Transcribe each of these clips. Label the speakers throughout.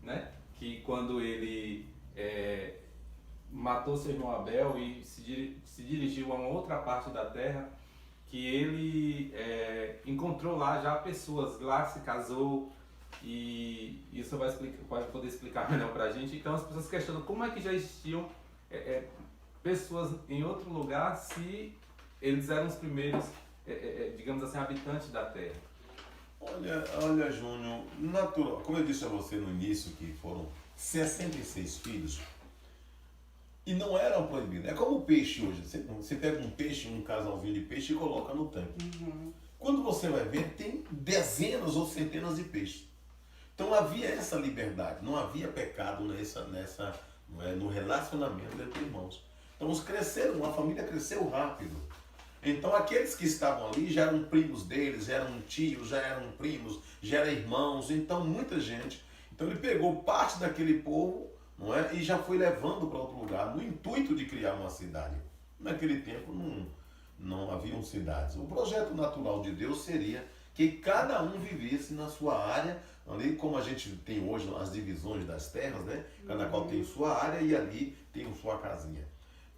Speaker 1: né? Que quando ele matou seu irmão Abel e se dirigiu a uma outra parte da terra, que ele encontrou lá já pessoas, lá se casou, e isso pode poder explicar melhor pra gente. Então as pessoas questionam como é que já existiam pessoas em outro lugar se eles eram os primeiros, digamos assim, habitantes da terra.
Speaker 2: Olha, Júnior, natural, como eu disse a você no início, que foram 66 filhos, e não eram proibidos. É como o peixe hoje. Você pega um peixe, um casalzinho de peixe e coloca no tanque.
Speaker 3: Uhum.
Speaker 2: Quando você vai ver, tem dezenas ou centenas de peixes. Então havia essa liberdade, não havia pecado no relacionamento entre irmãos. Então a família cresceu rápido. Então aqueles que estavam ali já eram primos deles, já eram tios, já eram primos, já eram irmãos, então muita gente. Então ele pegou parte daquele povo, não é? E já foi levando para outro lugar, no intuito de criar uma cidade. Naquele tempo não haviam cidades. O projeto natural de Deus seria que cada um vivesse na sua área, ali como a gente tem hoje as divisões das terras, né? Cada qual tem sua área e ali tem sua casinha.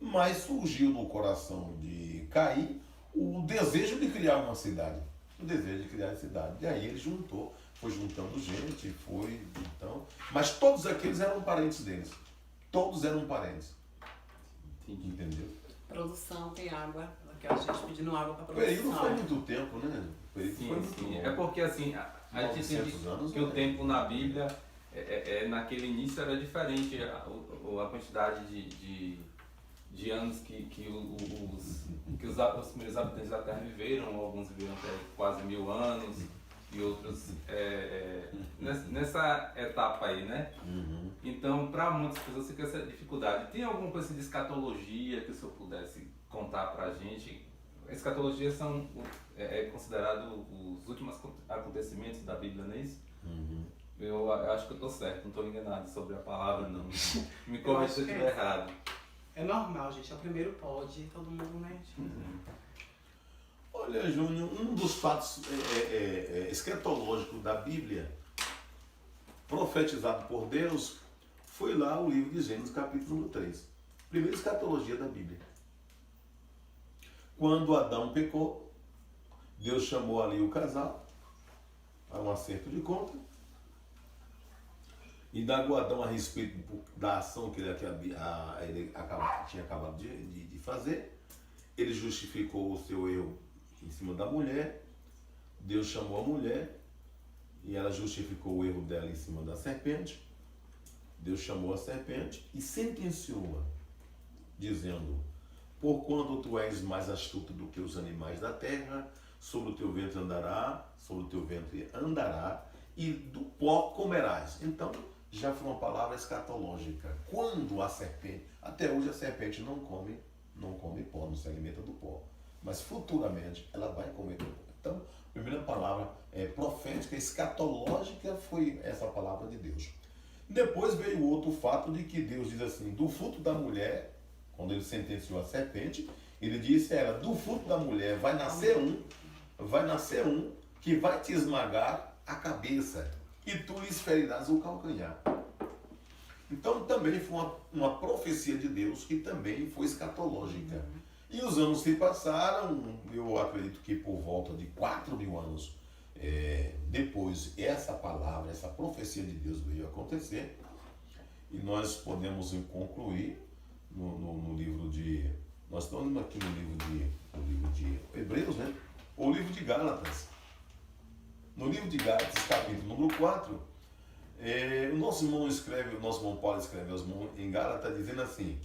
Speaker 2: Mas surgiu no coração de Caim o desejo de criar uma cidade. O desejo de criar a cidade. E aí ele foi juntando gente, então. Mas todos aqueles eram parentes deles. Todos eram parentes.
Speaker 1: Entendi.
Speaker 2: Entendeu?
Speaker 3: Produção, tem água. Aquela gente pedindo água para
Speaker 2: O
Speaker 3: produção.
Speaker 2: período foi muito tempo, né? O período foi muito
Speaker 1: Sim.
Speaker 2: longo.
Speaker 1: É porque assim, a gente entende
Speaker 2: 900 anos,
Speaker 1: que o tempo na Bíblia, naquele início era diferente, a quantidade de anos que os primeiros habitantes da Terra viveram. Alguns viveram até quase 1000 anos e outros nessa etapa aí, né?
Speaker 2: Uhum.
Speaker 1: Então, para muitas pessoas fica essa dificuldade. Tem alguma coisa de escatologia que o senhor pudesse contar para a gente? A escatologia são considerado os últimos acontecimentos da Bíblia, não é isso?
Speaker 2: Uhum.
Speaker 1: Eu acho que eu estou certo, não estou enganado sobre a palavra, não. Me corrija se eu estiver errado.
Speaker 3: É normal, gente. É o primeiro pode, todo mundo, né?
Speaker 2: Olha, Júnior, um dos fatos escatológicos da Bíblia, profetizado por Deus, foi lá o livro de Gênesis, capítulo 3. Primeira escatologia da Bíblia. Quando Adão pecou, Deus chamou ali o casal para um acerto de conta, indagou Adão a respeito da ação que ele tinha acabado de fazer. Ele justificou o seu erro em cima da mulher. Deus chamou a mulher e ela justificou o erro dela em cima da serpente. Deus chamou a serpente e sentenciou-a, dizendo: porquanto tu és mais astuto do que os animais da terra, sobre o teu ventre andará, e do pó comerás. Então, já foi uma palavra escatológica. Quando a serpente, até hoje a serpente não come pó, não se alimenta do pó. Mas futuramente ela vai comer do pó. Então, a primeira palavra profética, escatológica, foi essa palavra de Deus. Depois veio o outro fato de que Deus diz assim: do fruto da mulher, quando ele sentenciou a serpente, ele disse: do fruto da mulher vai nascer um que vai te esmagar a cabeça e tu lhes ferirás o calcanhar. Então também foi uma profecia de Deus que também foi escatológica. E os anos se passaram, eu acredito que por volta de 4.000 anos depois, essa palavra, essa profecia de Deus veio acontecer, e nós podemos concluir no livro de... Nós estamos aqui no livro de Hebreus, né? Ou livro de Gálatas. No livro de Gálatas, capítulo número 4, o nosso irmão Paulo escreve em Gálatas dizendo assim: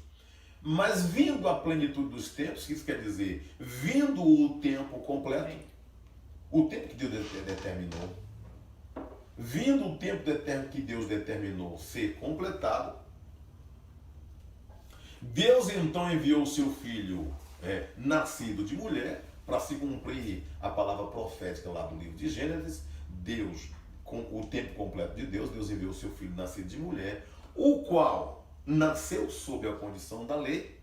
Speaker 2: mas vindo a plenitude dos tempos, que isso quer dizer, vindo o tempo completo, o tempo que Deus determinou, vindo o tempo que Deus determinou ser completado, Deus então enviou o seu filho nascido de mulher, para se cumprir a palavra profética lá do livro de Gênesis. Deus, com o tempo completo de Deus, Deus enviou o seu filho nascido de mulher, o qual nasceu sob a condição da lei,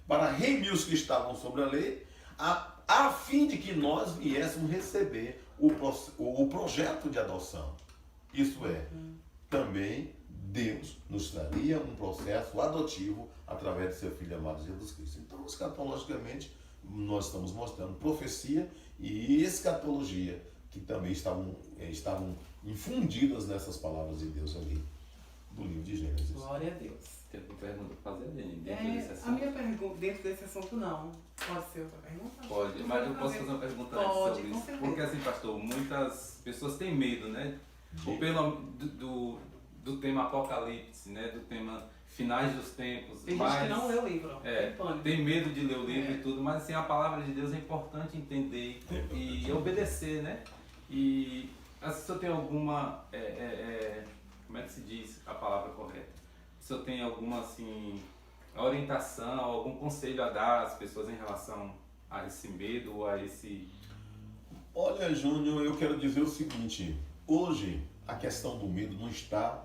Speaker 2: para remir os que estavam sobre a lei, a fim de que nós viéssemos receber o projeto de adoção. Isso também Deus nos traria um processo adotivo através de seu Filho amado Jesus Cristo. Então, escatologicamente, nós estamos mostrando profecia e escatologia, que também estavam infundidas nessas palavras de Deus ali, do livro de Gênesis.
Speaker 3: Glória a Deus.
Speaker 1: Tem alguma pergunta para fazer, Aline, dentro desse
Speaker 3: A
Speaker 1: assunto?
Speaker 3: minha pergunta, dentro desse assunto, não. Pode ser outra pergunta?
Speaker 1: Pode, mas eu posso fazer uma pergunta antes
Speaker 3: Pode,
Speaker 1: sobre
Speaker 3: com
Speaker 1: isso.
Speaker 3: certeza.
Speaker 1: Porque assim, pastor, muitas pessoas têm medo, né? Ou pelo do tema Apocalipse, né? Do tema finais dos tempos.
Speaker 3: Tem
Speaker 1: mas,
Speaker 3: gente que não lê o livro.
Speaker 1: É,
Speaker 3: Tem pânico.
Speaker 1: tem medo de ler o livro e tudo, mas assim, a palavra de Deus é importante entender e obedecer, né? E se o senhor tem alguma, como é que se diz a palavra correta? Se o senhor tem alguma, assim, orientação, algum conselho a dar às pessoas em relação a esse medo ou a esse...
Speaker 2: Olha, Júnior, eu quero dizer o seguinte, hoje a questão do medo não está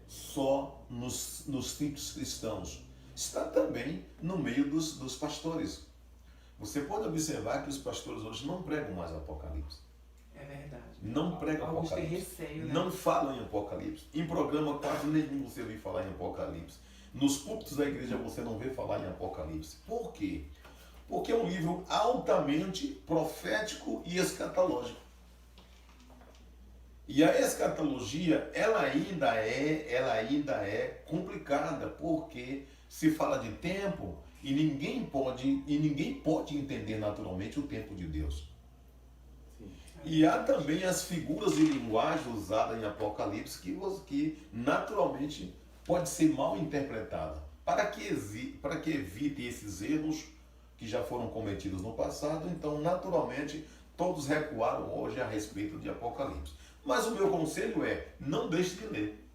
Speaker 2: só nos títulos cristãos, está também no meio dos pastores. Você pode observar que os pastores hoje não pregam mais Apocalipse.
Speaker 3: É verdade.
Speaker 2: Não pregam
Speaker 3: Alguns têm
Speaker 2: Apocalipse.
Speaker 3: receio, né?
Speaker 2: Não falam em Apocalipse. Em programa quase nenhum você vê falar em Apocalipse. Nos púlpitos da igreja você não vê falar em Apocalipse. Por quê? Porque é um livro altamente profético e escatológico. E a escatologia, ela ainda é complicada, porque se fala de tempo e ninguém pode entender naturalmente o tempo de Deus.
Speaker 1: Sim.
Speaker 2: E há também as figuras de linguagem usadas em Apocalipse que naturalmente pode ser mal interpretada. Para que evite esses erros que já foram cometidos no passado, então naturalmente todos recuaram hoje a respeito de Apocalipse. Mas o meu conselho é, não deixe de ler.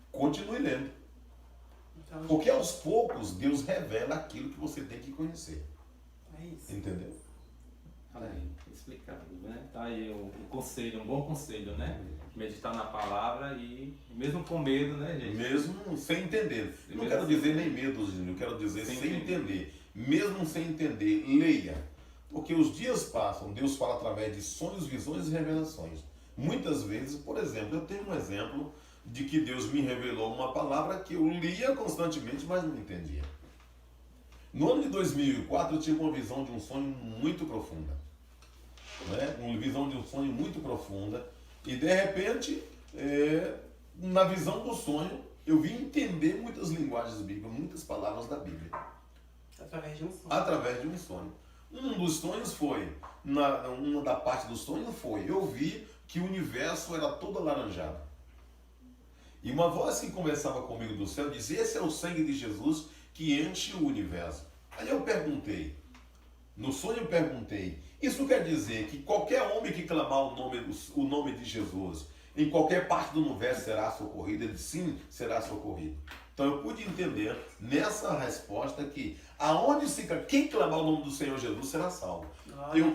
Speaker 2: Continue lendo.
Speaker 3: Então,
Speaker 2: Porque aos poucos Deus revela aquilo que você tem que conhecer.
Speaker 3: é isso.
Speaker 2: Entendeu?
Speaker 1: Olha aí, explicado, né? Tá aí o conselho, um bom conselho, né? Meditar na palavra e mesmo com medo, né, gente?
Speaker 2: Mesmo sem entender. Não
Speaker 1: Mesmo
Speaker 2: quero
Speaker 1: sem
Speaker 2: dizer nem medo, eu quero dizer
Speaker 1: Sem
Speaker 2: sem
Speaker 1: entender.
Speaker 2: entender. Mesmo sem entender, leia. Porque os dias passam, Deus fala através de sonhos, visões e revelações. Muitas vezes, por exemplo, eu tenho um exemplo de que Deus me revelou uma palavra que eu lia constantemente, mas não entendia. No ano de 2004, eu tive uma visão de um sonho muito profunda. Né? Uma visão de um sonho muito profunda. E, de repente, na visão do sonho, eu vim entender muitas linguagens bíblicas, muitas palavras da Bíblia.
Speaker 3: Através de um sonho.
Speaker 2: Através de um sonho. Um dos sonhos foi, uma da parte do sonho foi, eu vi que o universo era todo alaranjado. E uma voz que conversava comigo do céu dizia, esse é o sangue de Jesus que enche o universo. Aí eu perguntei, no sonho eu perguntei, isso quer dizer que qualquer homem que clamar o nome de Jesus em qualquer parte do universo será socorrido? Ele disse, sim, será socorrido. Então eu pude entender nessa resposta que quem clamar o nome do Senhor Jesus será salvo.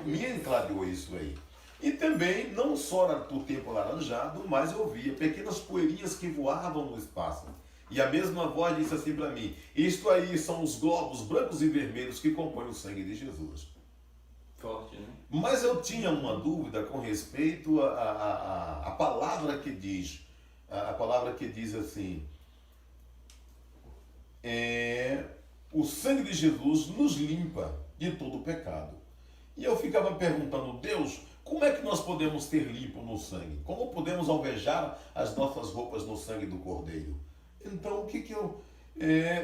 Speaker 2: Me clareou isso aí. E também, não só o tempo alaranjado, mas eu via pequenas poeirinhas que voavam no espaço. E a mesma voz disse assim para mim, isto aí são os globos brancos e vermelhos que compõem o sangue de Jesus.
Speaker 1: Forte, né?
Speaker 2: Mas eu tinha uma dúvida com respeito à palavra que diz, assim, o sangue de Jesus nos limpa de todo pecado. E eu ficava perguntando, Deus, como é que nós podemos ter limpo no sangue? Como podemos alvejar as nossas roupas no sangue do Cordeiro? Então,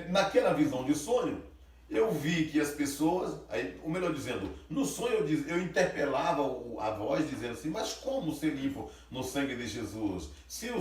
Speaker 2: naquela visão de sonho, eu vi que as pessoas, ou melhor dizendo, no sonho eu interpelava a voz dizendo assim, mas como ser limpo no sangue de Jesus? Se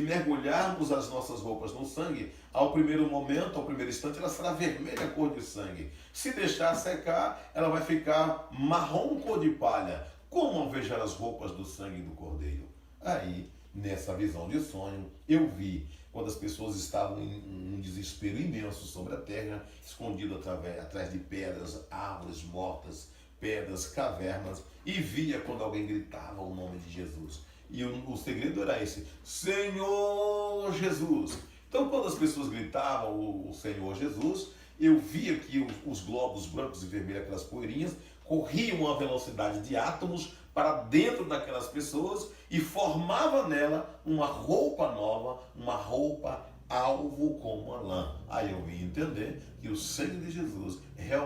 Speaker 2: mergulharmos as nossas roupas no sangue, ao primeiro momento, ao primeiro instante, ela será vermelha cor de sangue. Se deixar secar, ela vai ficar marrom cor de palha. Como alvejar as roupas do sangue do Cordeiro? Aí, nessa visão de sonho, eu vi quando as pessoas estavam em um desespero imenso sobre a terra, escondido atrás de pedras, árvores mortas, pedras, cavernas, e via quando alguém gritava o nome de Jesus. E o segredo era esse, Senhor Jesus. Então, quando as pessoas gritavam o Senhor Jesus, eu via que os globos brancos e vermelhos, aquelas poeirinhas, corria uma velocidade de átomos para dentro daquelas pessoas e formava nela uma roupa nova, uma roupa alvo como a lã. Aí eu vim entender que o sangue de Jesus realmente